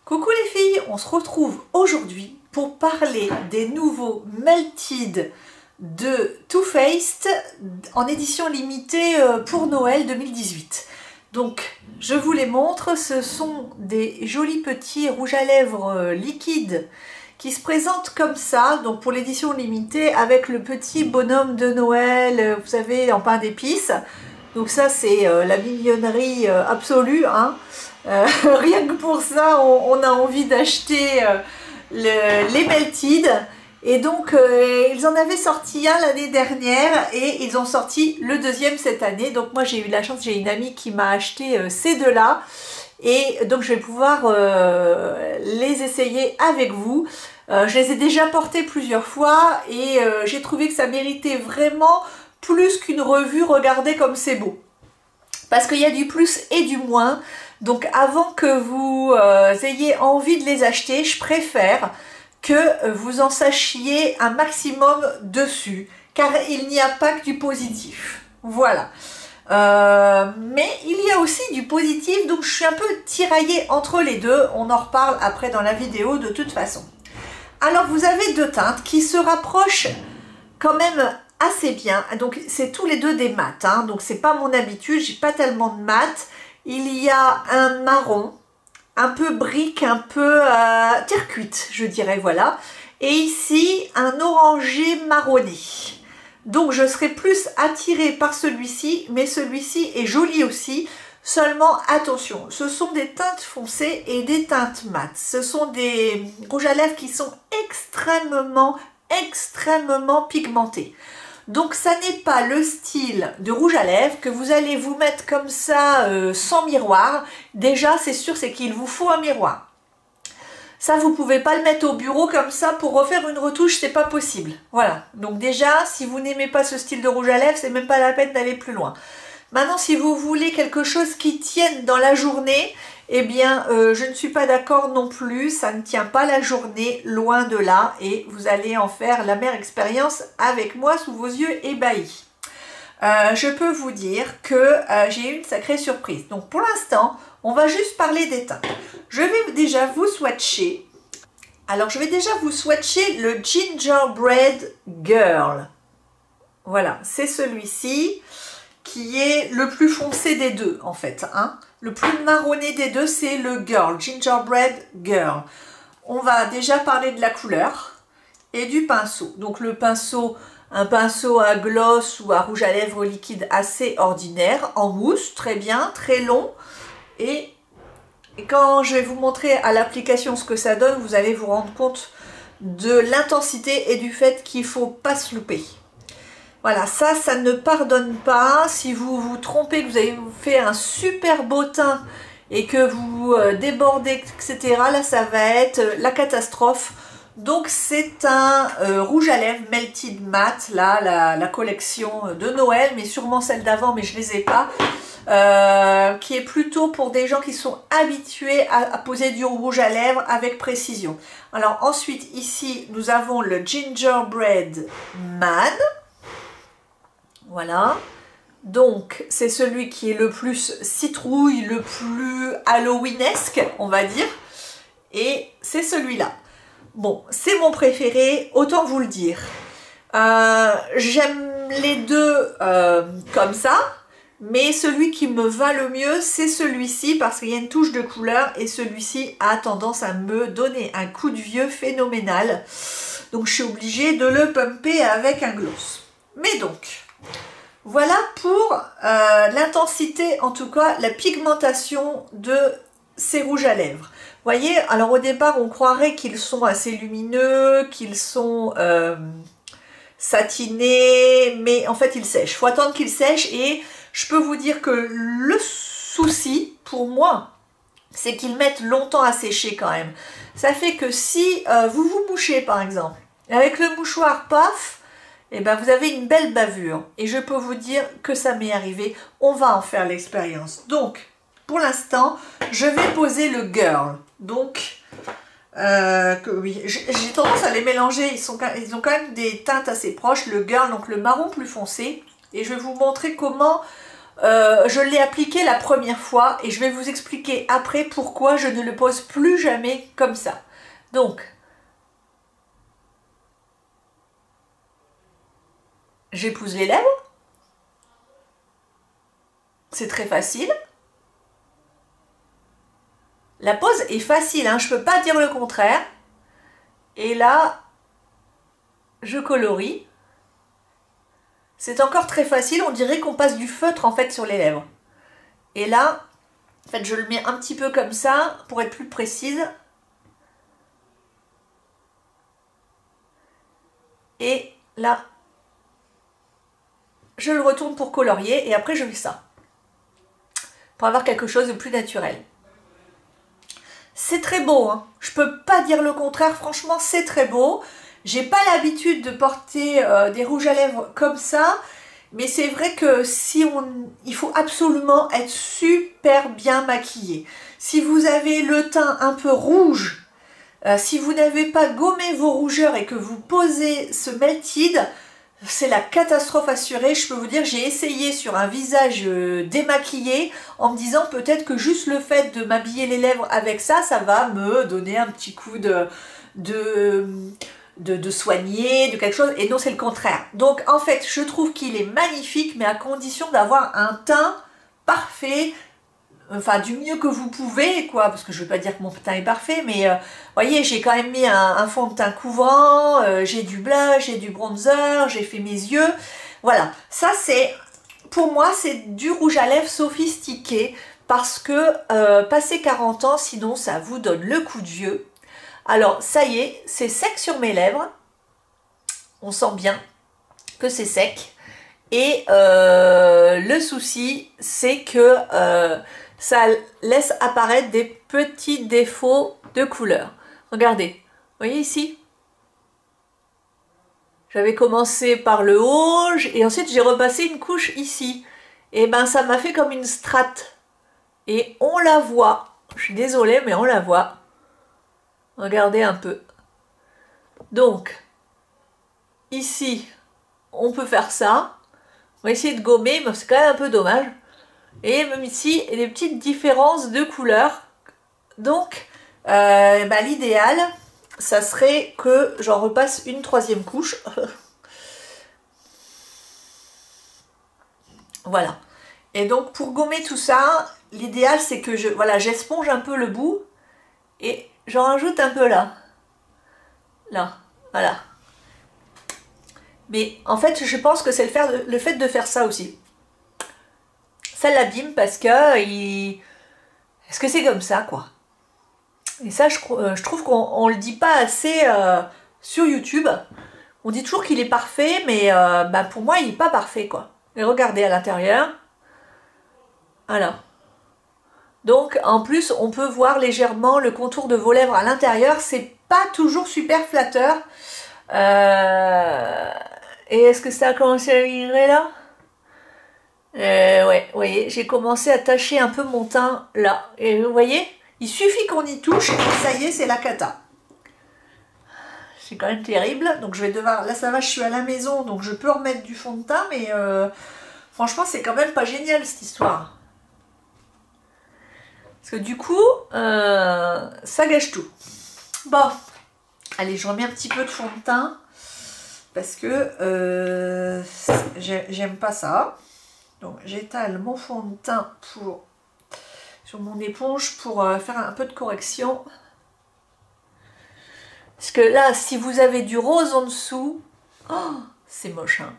Coucou les filles, on se retrouve aujourd'hui pour parler des nouveaux Melted de Too Faced en édition limitée pour Noël 2018. Donc je vous les montre, ce sont des jolis petits rouges à lèvres liquides qui se présentent comme ça, donc pour l'édition limitée avec le petit bonhomme de Noël, vous savez, en pain d'épices. Donc ça c'est la mignonnerie absolue, hein. Rien que pour ça on a envie d'acheter les Melted. Et donc ils en avaient sorti un l'année dernière et ils ont sorti le deuxième cette année. Donc moi j'ai eu la chance, j'ai une amie qui m'a acheté ces deux là et donc je vais pouvoir les essayer avec vous. Je les ai déjà portés plusieurs fois et j'ai trouvé que ça méritait vraiment plus qu'une revue. Regardez comme c'est beau, parce qu'il y a du plus et du moins. Donc avant que vous ayez envie de les acheter, je préfère que vous en sachiez un maximum dessus, car il n'y a pas que du positif. Voilà. Mais il y a aussi du positif, donc je suis un peu tiraillée entre les deux. On en reparle après dans la vidéo de toute façon. Alors vous avez deux teintes qui se rapprochent quand même assez bien. Donc c'est tous les deux des mats, hein. Donc c'est pas mon habitude, j'ai pas tellement de mat. Il y a un marron, un peu brique, un peu terre cuite, je dirais, voilà. Et ici, un orangé marronné. Donc, je serai plus attirée par celui-ci, mais celui-ci est joli aussi. Seulement, attention, ce sont des teintes foncées et des teintes mates. Ce sont des rouges à lèvres qui sont extrêmement pigmentés. Donc ça n'est pas le style de rouge à lèvres que vous allez vous mettre comme ça sans miroir. Déjà c'est sûr, c'est qu'il vous faut un miroir. Ça vous pouvez pas le mettre au bureau comme ça pour refaire une retouche, c'est pas possible. Voilà, donc déjà si vous n'aimez pas ce style de rouge à lèvres, c'est même pas la peine d'aller plus loin. Maintenant si vous voulez quelque chose qui tienne dans la journée, eh bien je ne suis pas d'accord non plus, ça ne tient pas la journée, loin de là, et vous allez en faire l'amère expérience avec moi sous vos yeux ébahis. Je peux vous dire que j'ai eu une sacrée surprise. Donc pour l'instant, on va juste parler des teintes. Je vais déjà vous swatcher. Alors je vais déjà vous swatcher le Gingerbread Girl. Voilà, c'est celui-ci qui est le plus foncé des deux en fait, hein. Le plus marronné des deux, c'est le Girl, Gingerbread Girl. On va déjà parler de la couleur et du pinceau. Donc le pinceau, un pinceau à gloss ou à rouge à lèvres liquide assez ordinaire, en mousse, très bien, très long. Et quand je vais vous montrer à l'application ce que ça donne, vous allez vous rendre compte de l'intensité et du fait qu'il ne faut pas se louper. Voilà, ça ne pardonne pas. Si vous vous trompez, que vous avez fait un super beau teint et que vous débordez, etc., là, ça va être la catastrophe. Donc, c'est un rouge à lèvres Melted Matte, là, la collection de Noël, mais sûrement celle d'avant, mais je ne les ai pas, qui est plutôt pour des gens qui sont habitués à poser du rouge à lèvres avec précision. Alors, ensuite, ici, nous avons le Gingerbread Man. Voilà, donc c'est celui qui est le plus citrouille, le plus halloweenesque, on va dire, et c'est celui-là. Bon, c'est mon préféré, autant vous le dire. J'aime les deux comme ça, mais celui qui me va le mieux, c'est celui-ci, parce qu'il y a une touche de couleur, et celui-ci a tendance à me donner un coup de vieux phénoménal. Donc je suis obligée de le pumper avec un gloss. Mais donc, voilà pour l'intensité, en tout cas la pigmentation de ces rouges à lèvres. Vous voyez, alors au départ on croirait qu'ils sont assez lumineux, qu'ils sont satinés, mais en fait ils sèchent. Il faut attendre qu'ils sèchent et je peux vous dire que le souci pour moi, c'est qu'ils mettent longtemps à sécher quand même. Ça fait que si vous vous mouchez par exemple, avec le mouchoir, paf, et ben vous avez une belle bavure. Et je peux vous dire que ça m'est arrivé. On va en faire l'expérience. Donc, pour l'instant, je vais poser le Girl. Donc, oui, j'ai tendance à les mélanger. Ils ont quand même des teintes assez proches. Le Girl, donc le marron plus foncé. Et je vais vous montrer comment je l'ai appliqué la première fois et je vais vous expliquer après pourquoi je ne le pose plus jamais comme ça. Donc, j'épouse les lèvres. C'est très facile. La pose est facile, hein, je ne peux pas dire le contraire. Et là, je colorie. C'est encore très facile, on dirait qu'on passe du feutre en fait sur les lèvres. Et là, en fait, je le mets un petit peu comme ça pour être plus précise. Et là, je le retourne pour colorier et après je fais ça. Pour avoir quelque chose de plus naturel. C'est très beau, hein. Je peux pas dire le contraire, franchement c'est très beau. J'ai pas l'habitude de porter des rouges à lèvres comme ça, mais c'est vrai que il faut absolument être super bien maquillé. Si vous avez le teint un peu rouge, si vous n'avez pas gommé vos rougeurs et que vous posez ce Melted, c'est la catastrophe assurée. Je peux vous dire, j'ai essayé sur un visage démaquillé en me disant peut-être que juste le fait de m'habiller les lèvres avec ça, ça va me donner un petit coup de soigner, de quelque chose. Et non, c'est le contraire. Donc en fait, je trouve qu'il est magnifique, mais à condition d'avoir un teint parfait. Enfin, du mieux que vous pouvez, quoi, parce que je ne veux pas dire que mon teint est parfait, mais voyez, j'ai quand même mis un fond de teint couvrant, j'ai du blush, j'ai du bronzer, j'ai fait mes yeux. Voilà, ça c'est, pour moi, c'est du rouge à lèvres sophistiqué, parce que passé 40 ans, sinon ça vous donne le coup de vieux. Alors, ça y est, c'est sec sur mes lèvres, on sent bien que c'est sec, et le souci, c'est que ça laisse apparaître des petits défauts de couleur. Regardez, vous voyez ici? J'avais commencé par le haut et ensuite j'ai repassé une couche ici. Et ben ça m'a fait comme une strate. Et on la voit. Je suis désolée mais on la voit. Regardez un peu. Donc, ici, on peut faire ça. On va essayer de gommer, mais c'est quand même un peu dommage. Et même ici, il y a des petites différences de couleur. Donc, l'idéal, ça serait que j'en repasse une troisième couche. Voilà. Et donc, pour gommer tout ça, l'idéal, c'est que j'esponge un peu le bout et j'en rajoute un peu là. Là, voilà. Mais en fait, je pense que c'est le fait de faire ça aussi. Ça l'abîme parce que est-ce que c'est comme ça, quoi? Et ça, je trouve qu'on le dit pas assez sur YouTube. On dit toujours qu'il est parfait, mais pour moi, il n'est pas parfait, quoi. Et regardez à l'intérieur. Voilà. Donc, en plus, on peut voir légèrement le contour de vos lèvres à l'intérieur. C'est pas toujours super flatteur. Et est-ce que ça a commencé à virer là? Ouais, vous voyez, j'ai commencé à tacher un peu mon teint là. Et vous voyez, il suffit qu'on y touche et ça y est, c'est la cata. C'est quand même terrible. Donc je vais devoir... Là, ça va, je suis à la maison, donc je peux remettre du fond de teint, mais franchement, c'est quand même pas génial cette histoire. Parce que du coup, ça gâche tout. Bon, allez, je remets un petit peu de fond de teint. Parce que j'aime pas ça. Donc j'étale mon fond de teint sur mon éponge pour faire un peu de correction. Parce que là, si vous avez du rose en dessous, oh, c'est moche, hein.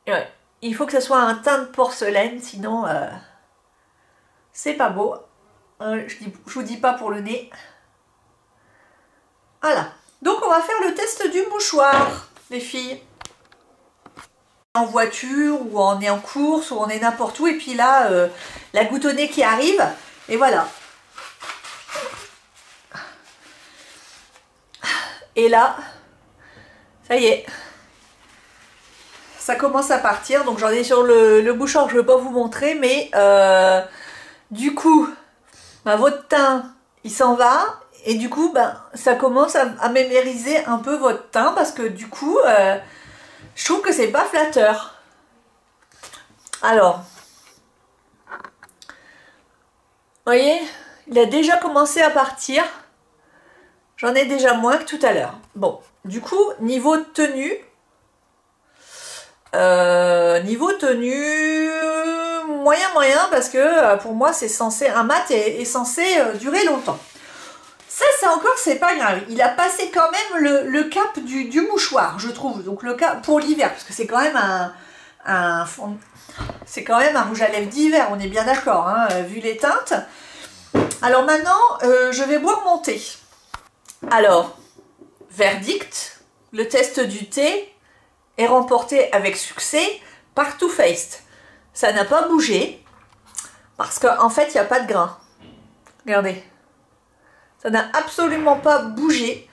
Ouais, il faut que ce soit un teint de porcelaine, sinon c'est pas beau. Je vous dis pas pour le nez. Voilà. Donc on va faire le test du mouchoir, les filles. En voiture, ou on est en course, ou on est n'importe où, et puis là, la goutte au nez qui arrive, et voilà. Et là, ça y est, ça commence à partir, donc j'en ai sur le bouchon, je ne vais pas vous montrer, mais du coup, votre teint, il s'en va, et du coup, ça commence à mémériser un peu votre teint, parce que du coup, je trouve que c'est pas flatteur. Alors, vous voyez, il a déjà commencé à partir. J'en ai déjà moins que tout à l'heure. Bon, du coup, niveau tenue, moyen, parce que pour moi, c'est censé, un mat est censé durer longtemps. Ça encore, c'est pas grave. Il a passé quand même le cap du mouchoir, je trouve. Donc le cap pour l'hiver, parce que c'est quand même c'est quand même un rouge à lèvres d'hiver, on est bien d'accord, hein, vu les teintes. Alors maintenant, je vais boire mon thé. Alors, verdict, le test du thé est remporté avec succès par Too Faced. Ça n'a pas bougé, parce qu'en fait, il n'y a pas de grain. Regardez. Ça n'a absolument pas bougé.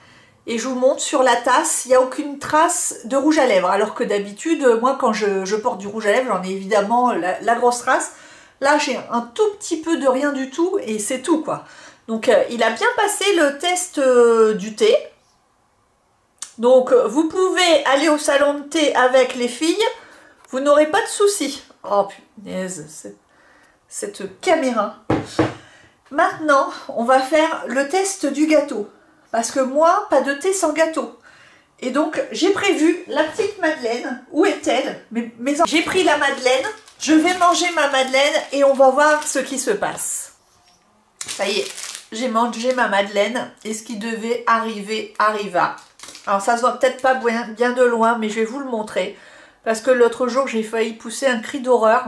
Et je vous montre sur la tasse, il n'y a aucune trace de rouge à lèvres. Alors que d'habitude, moi quand je porte du rouge à lèvres, j'en ai évidemment la grosse trace. Là, j'ai un tout petit peu de rien du tout et c'est tout quoi. Donc il a bien passé le test du thé. Donc vous pouvez aller au salon de thé avec les filles, vous n'aurez pas de soucis. Oh punaise, cette caméra. Maintenant, on va faire le test du gâteau. Parce que moi, pas de thé sans gâteau. Et donc, j'ai prévu la petite madeleine. Où est-elle? J'ai pris la madeleine. Je vais manger ma madeleine et on va voir ce qui se passe. Ça y est, j'ai mangé ma madeleine. Et ce qui devait arriver, arriva. Alors, ça se voit peut-être pas bien de loin, mais je vais vous le montrer. Parce que l'autre jour, j'ai failli pousser un cri d'horreur.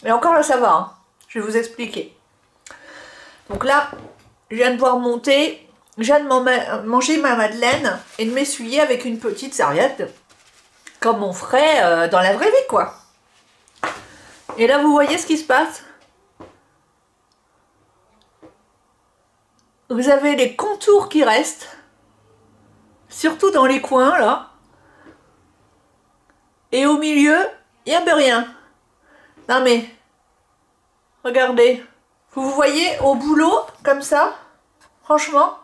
Et encore là, ça va. Hein. Je vais vous expliquer. Donc là, je viens de boire mon thé, je viens de manger ma madeleine et de m'essuyer avec une petite serviette, comme on ferait dans la vraie vie, quoi. Et là, vous voyez ce qui se passe? Vous avez les contours qui restent, surtout dans les coins, là. Et au milieu, il n'y a plus rien. Non mais, regardez. Vous voyez au boulot, comme ça, franchement,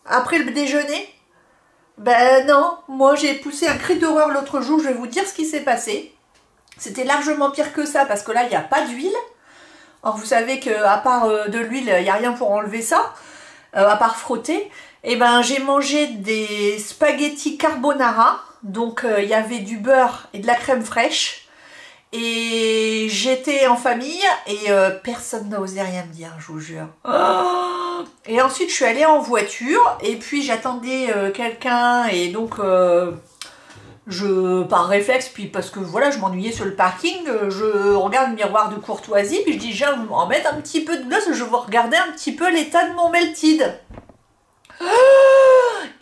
après le déjeuner, ben non, moi j'ai poussé un cri d'horreur l'autre jour, je vais vous dire ce qui s'est passé. C'était largement pire que ça, parce que là, il n'y a pas d'huile. Or, vous savez qu'à part de l'huile, il n'y a rien pour enlever ça, à part frotter. Et ben, j'ai mangé des spaghettis carbonara, donc il y avait du beurre et de la crème fraîche. Et j'étais en famille et personne n'a osé rien me dire, je vous jure. Oh, et ensuite, je suis allée en voiture et puis j'attendais quelqu'un et donc par réflexe, puis parce que voilà, je m'ennuyais sur le parking, je regarde le miroir de courtoisie puis je dis, je vais en mettre un petit peu de gloss, je vais regarder un petit peu l'état de mon melted.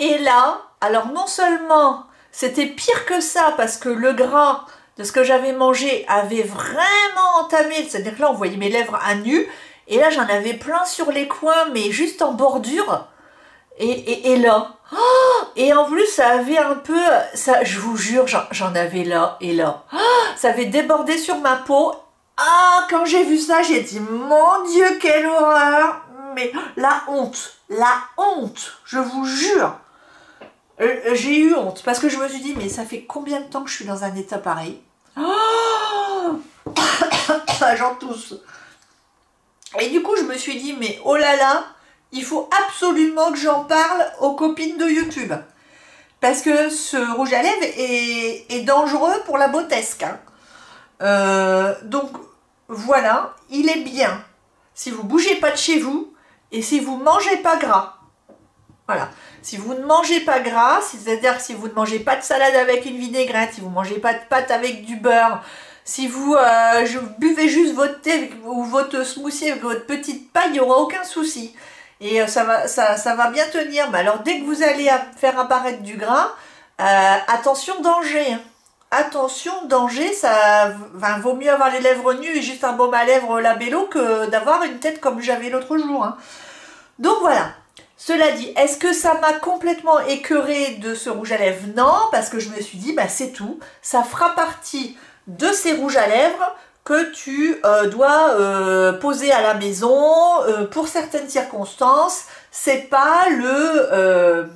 Et là, alors non seulement c'était pire que ça parce que le gras de ce que j'avais mangé avait vraiment entamé, c'est-à-dire que là on voyait mes lèvres à nu, et là j'en avais plein sur les coins, mais juste en bordure, et là, oh, et en plus ça avait un peu, ça, je vous jure, j'en avais là et là, oh, ça avait débordé sur ma peau. Ah, quand j'ai vu ça, j'ai dit, mon Dieu, quelle horreur, mais la honte, je vous jure. J'ai eu honte parce que je me suis dit, mais ça fait combien de temps que je suis dans un état pareil? Oh, j'en tousse. Et du coup, je me suis dit, mais oh là là, il faut absolument que j'en parle aux copines de YouTube. Parce que ce rouge à lèvres est dangereux pour la beautesque. Hein. Donc, voilà, il est bien si vous ne bougez pas de chez vous et si vous ne mangez pas gras. Voilà. Si vous ne mangez pas gras, c'est-à-dire si vous ne mangez pas de salade avec une vinaigrette, si vous ne mangez pas de pâtes avec du beurre, si vous buvez juste votre thé ou votre smoothie avec votre petite paille, il n'y aura aucun souci. Et ça va bien tenir. Mais alors dès que vous allez faire apparaître du gras, attention danger. Hein. Attention danger, ça vaut mieux avoir les lèvres nues et juste un baume à lèvres labello que d'avoir une tête comme j'avais l'autre jour. Hein. Donc voilà. Cela dit, est-ce que ça m'a complètement écœurée de ce rouge à lèvres? Non, parce que je me suis dit, bah c'est tout. Ça fera partie de ces rouges à lèvres que tu dois poser à la maison pour certaines circonstances. C'est pas le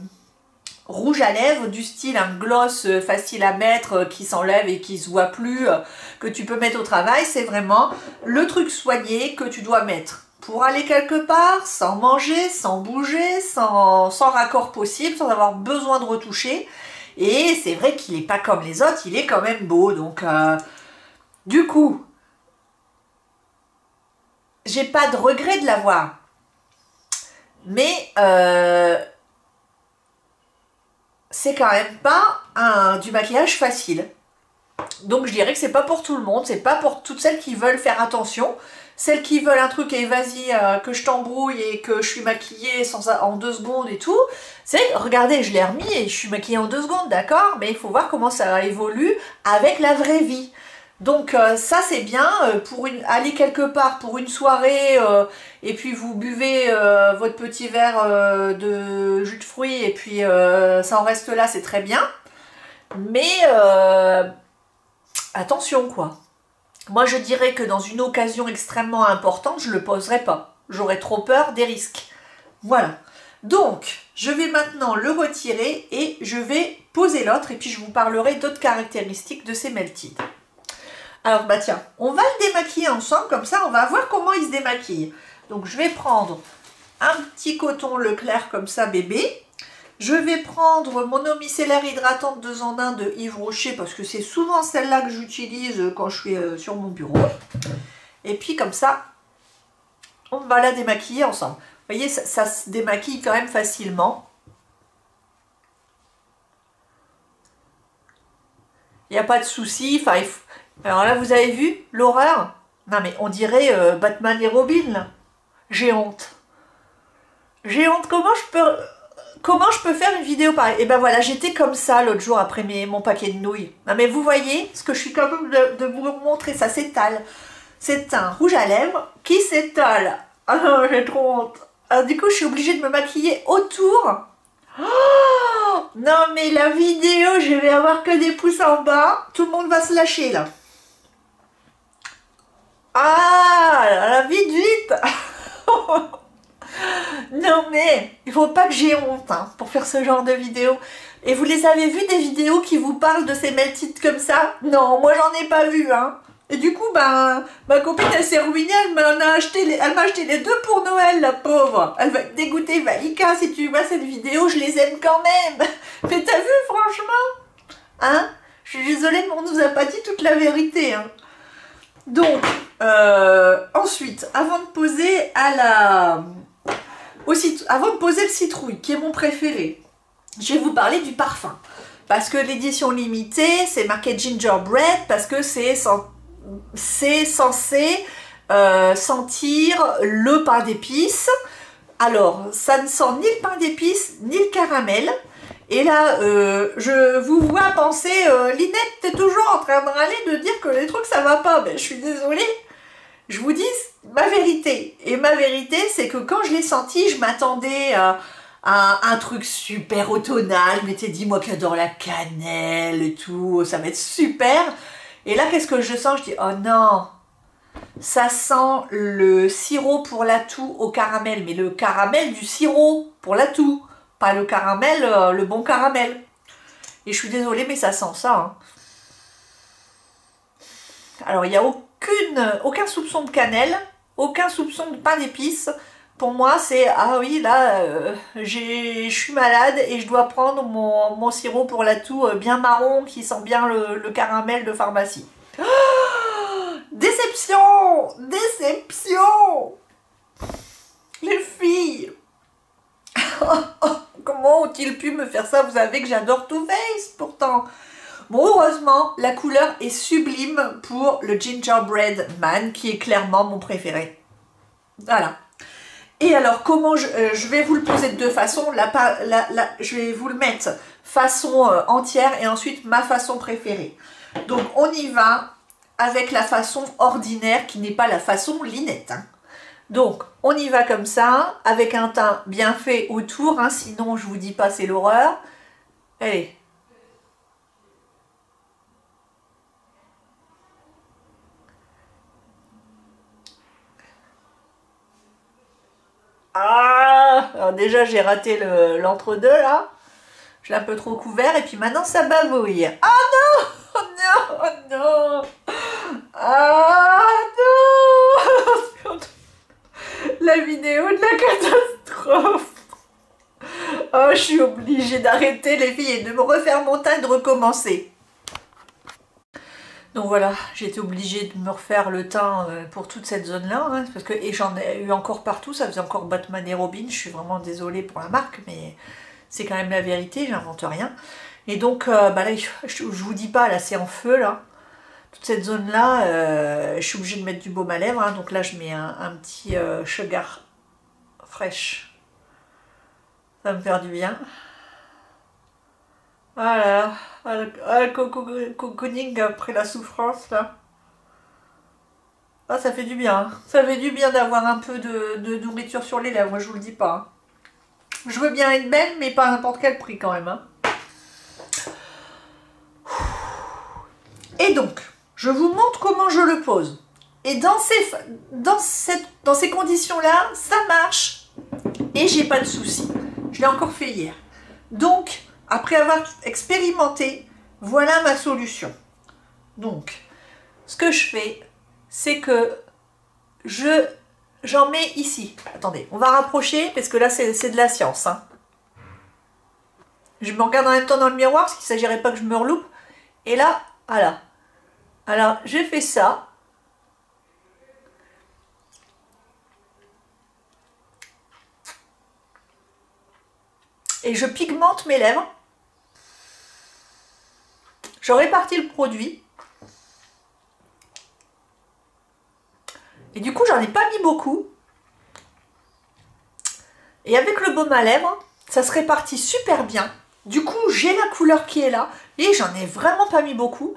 rouge à lèvres du style un gloss facile à mettre, qui s'enlève et qui se voit plus, que tu peux mettre au travail. C'est vraiment le truc soigné que tu dois mettre pour aller quelque part, sans manger, sans bouger, sans raccord possible, sans avoir besoin de retoucher. Et c'est vrai qu'il n'est pas comme les autres, il est quand même beau. Donc, du coup, j'ai pas de regret de l'avoir. Mais c'est quand même pas du maquillage facile. Donc je dirais que c'est pas pour tout le monde, c'est pas pour toutes celles qui veulent faire attention. Celles qui veulent un truc et vas-y que je t'embrouille et que je suis maquillée en 2 secondes et tout. C'est, regardez, je l'ai remis et je suis maquillée en 2 secondes, d'accord? Mais il faut voir comment ça évolue avec la vraie vie. Donc ça c'est bien pour aller quelque part pour une soirée et puis vous buvez votre petit verre de jus de fruits et puis ça en reste là, c'est très bien. Mais attention quoi. Moi je dirais que dans une occasion extrêmement importante, je ne le poserai pas. J'aurais trop peur des risques. Voilà. Donc je vais maintenant le retirer et je vais poser l'autre et puis je vous parlerai d'autres caractéristiques de ces Melted. Alors bah tiens, on va le démaquiller ensemble, comme ça on va voir comment il se démaquille. Donc je vais prendre un petit coton Leclerc comme ça bébé. Je vais prendre mon eau micellaire hydratante 2 en 1 de Yves Rocher parce que c'est souvent celle-là que j'utilise quand je suis sur mon bureau. Et puis comme ça, on va la démaquiller ensemble. Vous voyez, ça se démaquille quand même facilement. Il n'y a pas de souci. Enfin, alors là, vous avez vu l'horreur? Non mais on dirait Batman et Robin là. J'ai honte. J'ai honte. Comment je peux faire une vidéo pareille? Et ben voilà, j'étais comme ça l'autre jour après mon paquet de nouilles. Non mais vous voyez ce que je suis capable de vous montrer, ça s'étale. C'est un rouge à lèvres qui s'étale. Ah non, j'ai trop honte. Alors du coup, je suis obligée de me maquiller autour. Oh non mais la vidéo, je vais avoir que des pouces en bas. Tout le monde va se lâcher là. Ah là, vite, vite. Non mais, il faut pas que j'ai honte hein, pour faire ce genre de vidéo. Et vous les avez vues des vidéos qui vous parlent de ces Melted comme ça? Non, moi j'en ai pas vu hein. Et du coup, ben, ma copine elle s'est ruinée, elle m'a acheté les 2 pour Noël, la pauvre. Elle va être dégoûtée, Valika, si tu vois cette vidéo, je les aime quand même. Mais t'as vu franchement? Hein? Je suis désolée, mais on nous a pas dit toute la vérité hein. Donc, ensuite, avant de poser avant de poser le citrouille, qui est mon préféré, je vais vous parler du parfum. Parce que l'édition limitée, c'est marqué Gingerbread, parce que c'est censé sentir le pain d'épices. Alors, ça ne sent ni le pain d'épices, ni le caramel. Et là, je vous vois penser, Linette, t'es toujours en train de râler, de dire que les trucs ça va pas. Ben, je suis désolée. Je vous dis ma vérité. Et ma vérité, c'est que quand je l'ai senti, je m'attendais à un truc super automnal. Je m'étais dit, moi qui adore la cannelle et tout, ça va être super. Et là, qu'est-ce que je sens? Je dis, oh non, ça sent le sirop pour l'atout au caramel. Mais le caramel du sirop pour l'atout. Pas le caramel, le bon caramel. Et je suis désolée, mais ça sent ça. Hein. Alors, il n'y a aucun soupçon de cannelle, aucun soupçon de pain d'épices. Pour moi, c'est, ah oui, là, je suis malade et je dois prendre mon sirop pour l'atout bien marron qui sent bien le caramel de pharmacie. Oh, déception! Déception! Les filles! Comment ont-ils pu me faire ça? Vous savez que j'adore Too Faced pourtant. Bon, heureusement, la couleur est sublime pour le Gingerbread Man, qui est clairement mon préféré. Voilà. Et alors, comment je vais vous le poser de 2 façons. Je vais vous le mettre façon entière et ensuite ma façon préférée. Donc, on y va avec la façon ordinaire, qui n'est pas la façon Linette. Hein. Donc, on y va comme ça, avec un teint bien fait autour, hein, sinon je vous dis pas, c'est l'horreur. Allez. Ah, alors déjà j'ai raté l'entre-deux là. J'ai un peu trop couvert et puis maintenant ça bavouille. Oh non! Oh non! Oh non! Ah non! La vidéo de la catastrophe. Oh, je suis obligée d'arrêter les filles et de me refaire mon teint et de recommencer. Donc voilà, j'ai été obligée de me refaire le teint pour toute cette zone-là, hein, parce que et j'en ai eu encore partout, ça faisait encore Batman et Robin, je suis vraiment désolée pour la marque, mais c'est quand même la vérité, j'invente rien. Et donc, bah là, je vous dis pas, là c'est en feu, là. Toute cette zone-là, je suis obligée de mettre du baume à lèvres, hein, donc là je mets un petit Sugar Fresh. Ça va me faire du bien. Voilà, le cocooning après la souffrance là. Ah, ça fait du bien. Hein. Ça fait du bien d'avoir un peu de nourriture sur les lèvres, moi je vous le dis pas. Hein. Je veux bien être belle, mais pas à n'importe quel prix quand même. Hein. Et donc, je vous montre comment je le pose. Et dans ces conditions-là, ça marche. Et j'ai pas de soucis. Je l'ai encore fait hier. Donc, après avoir expérimenté, voilà ma solution. Donc, ce que je fais, c'est que j'en mets ici. Attendez, on va rapprocher parce que là, c'est de la science. Hein. Je me regarde en même temps dans le miroir parce qu'il ne s'agirait pas que je me reloupe. Et là, voilà. Alors, j'ai fait ça. Et je pigmente mes lèvres. Je répartis le produit. Et du coup, j'en ai pas mis beaucoup. Et avec le baume à lèvres, ça se répartit super bien. Du coup, j'ai la couleur qui est là. Et j'en ai vraiment pas mis beaucoup.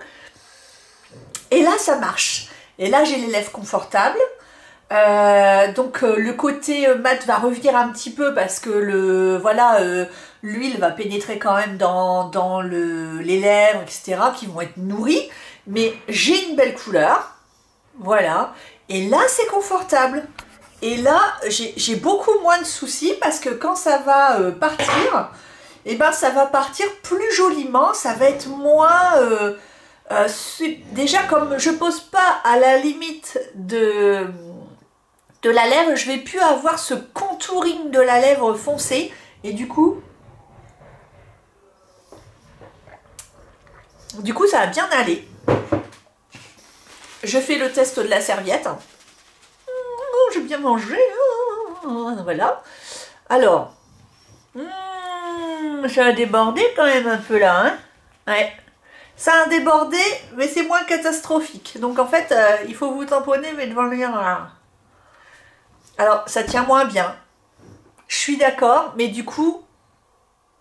Et là, ça marche. Et là, j'ai les lèvres confortables. Donc le côté mat va revenir un petit peu parce que l'huile va pénétrer quand même dans les lèvres, etc. qui vont être nourries. Mais j'ai une belle couleur. Voilà. Et là, c'est confortable. Et là, j'ai beaucoup moins de soucis parce que quand ça va partir, eh ben, ça va partir plus joliment. Ça va être moins... déjà, comme je pose pas à la limite de la lèvre, je vais plus avoir ce contouring de la lèvre foncé. Et du coup, ça va bien aller. Je fais le test de la serviette. Oh, j'ai bien mangé. Voilà. Alors, ça a débordé quand même un peu là. Hein, ouais. Ça a débordé, mais c'est moins catastrophique. Donc en fait, il faut vous tamponner, mais devant le miroir. Alors, ça tient moins bien. Je suis d'accord, mais du coup,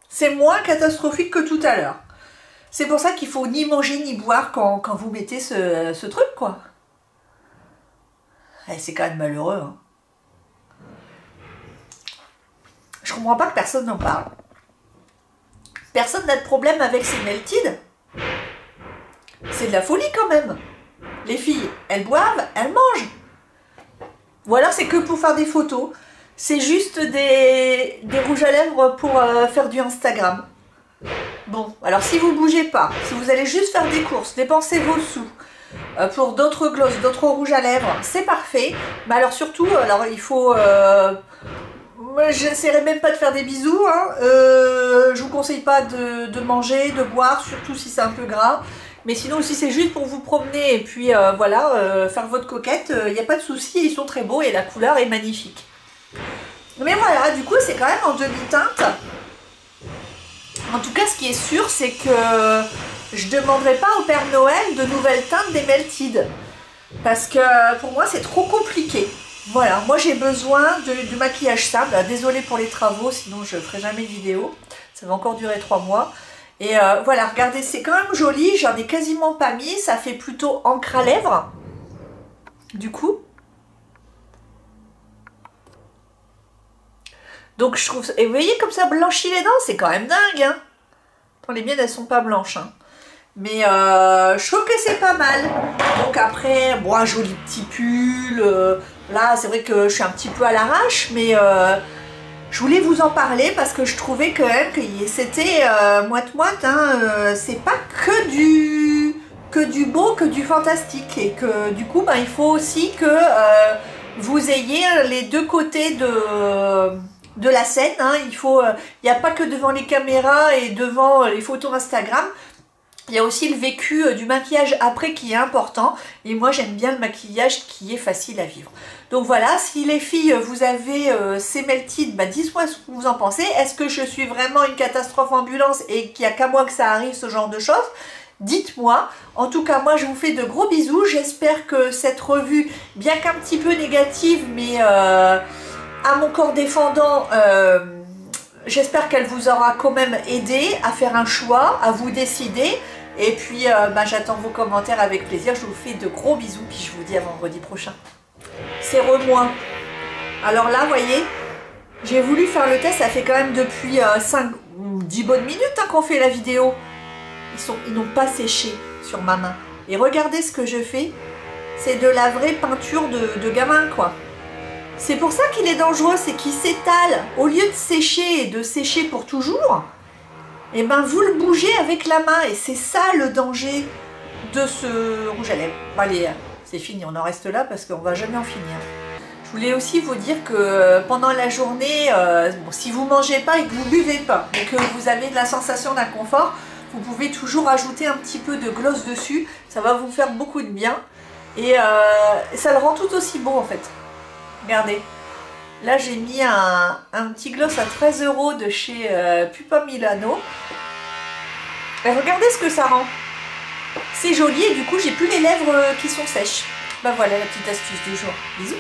c'est moins catastrophique que tout à l'heure. C'est pour ça qu'il faut ni manger ni boire quand vous mettez ce truc, quoi. Eh, c'est quand même malheureux. Hein. Je comprends pas que personne n'en parle. Personne n'a de problème avec ces melted. C'est de la folie quand même. Les filles, elles boivent, elles mangent. Ou alors c'est que pour faire des photos. C'est juste des rouges à lèvres pour faire du Instagram. Bon, alors si vous ne bougez pas, si vous allez juste faire des courses, dépenser vos sous pour d'autres glosses, d'autres rouges à lèvres, c'est parfait. Mais alors surtout, alors il faut... moi j'essaierai même pas de faire des bisous. Hein. Je vous conseille pas de manger, de boire, surtout si c'est un peu gras. Mais sinon, si c'est juste pour vous promener et puis voilà, faire votre coquette, il n'y a pas de souci, ils sont très beaux et la couleur est magnifique. Mais voilà, du coup, c'est quand même en demi-teinte. En tout cas, ce qui est sûr, c'est que je ne demanderai pas au Père Noël de nouvelles teintes des Melted. Parce que pour moi, c'est trop compliqué. Voilà, moi j'ai besoin du maquillage simple. Désolée pour les travaux, sinon je ne ferai jamais de vidéo. Ça va encore durer 3 mois. Et voilà, regardez, c'est quand même joli, j'en ai quasiment pas mis, ça fait plutôt encre à lèvres, du coup. Donc je trouve ça... Et vous voyez comme ça blanchit les dents, c'est quand même dingue, hein. Bon, les miennes, elles sont pas blanches, hein. Mais je trouve que c'est pas mal. Donc après, bon, un joli petit pull, là c'est vrai que je suis un petit peu à l'arrache, mais... Je voulais vous en parler parce que je trouvais quand même que c'était moite-moite, hein, c'est pas que du beau, que du fantastique, et que du coup il faut aussi que vous ayez les deux côtés de la scène, hein. Il n'y a pas que devant les caméras et devant les photos Instagram. Il y a aussi le vécu du maquillage après qui est important, et moi j'aime bien le maquillage qui est facile à vivre. Donc voilà, si les filles vous avez ces melted, dites-moi ce que vous en pensez. Est-ce que je suis vraiment une catastrophe ambulance et qu'il n'y a qu'à moi que ça arrive, ce genre de choses? Dites-moi. En tout cas, moi je vous fais de gros bisous. J'espère que cette revue, bien qu'un petit peu négative, mais à mon corps défendant, j'espère qu'elle vous aura quand même aidé à faire un choix, à vous décider. Et puis j'attends vos commentaires avec plaisir. Je vous fais de gros bisous, puis je vous dis à vendredi prochain. C'est remoin. Alors là, vous voyez, j'ai voulu faire le test, ça fait quand même depuis 5 ou 10 bonnes minutes qu'on fait la vidéo. Ils n'ont pas séché sur ma main. Et regardez ce que je fais. C'est de la vraie peinture de gamin, quoi. C'est pour ça qu'il est dangereux, c'est qu'il s'étale. Au lieu de sécher et de sécher pour toujours, et vous le bougez avec la main. Et c'est ça le danger de ce rouge à lèvres. Bon, allez, c'est fini, on en reste là parce qu'on va jamais en finir. Je voulais aussi vous dire que pendant la journée, si vous ne mangez pas et que vous ne buvez pas, et que vous avez de la sensation d'inconfort, vous pouvez toujours ajouter un petit peu de gloss dessus. Ça va vous faire beaucoup de bien. Et ça le rend tout aussi beau en fait. Regardez. Là, j'ai mis un petit gloss à 13 € de chez Pupa Milano. Et regardez ce que ça rend. C'est joli et du coup, j'ai plus les lèvres qui sont sèches. Voilà la petite astuce du jour. Bisous.